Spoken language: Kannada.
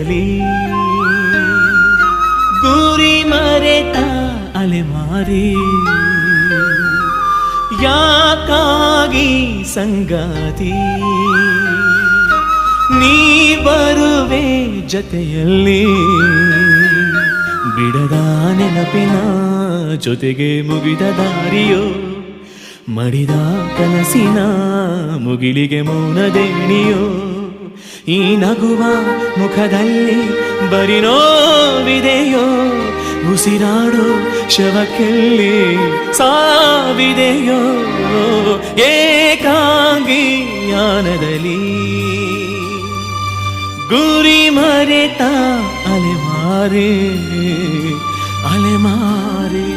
ಕ್ಷಣದಲ್ಲಿ ಗುರಿ ಮರೆತ ಅಲೆಮಾರಿ ಯಾಕಾಗಿ ಸಂಗಾತಿ ನೀ ಬರುವೆ ಜೊತೆಯಲ್ಲಿ ಬಿಡದ ನೆನಪಿನ ಜೊತೆಗೆ ಮುಗಿದ ದಾರಿಯೋ ಮಡಿದ ಕನಸಿನ ಮುಗಿಲಿಗೆ ಮೌನದೇಣಿಯೋ ಈ ನಗುವ ಮುಖದಲ್ಲಿ ಬರಿ ನೋವಿದೆಯೋ ಉಸಿರಾಡೋ ಶವಕ್ಕೆಲ್ಲಿ ಸಾವಿದೆಯೋ ಏಕಾಂಗಿ ಯಾನದಲ್ಲಿ ಗುರಿ ಮರೆತ ಅಲೆಮಾರಿ ಅಲೆಮಾರಿ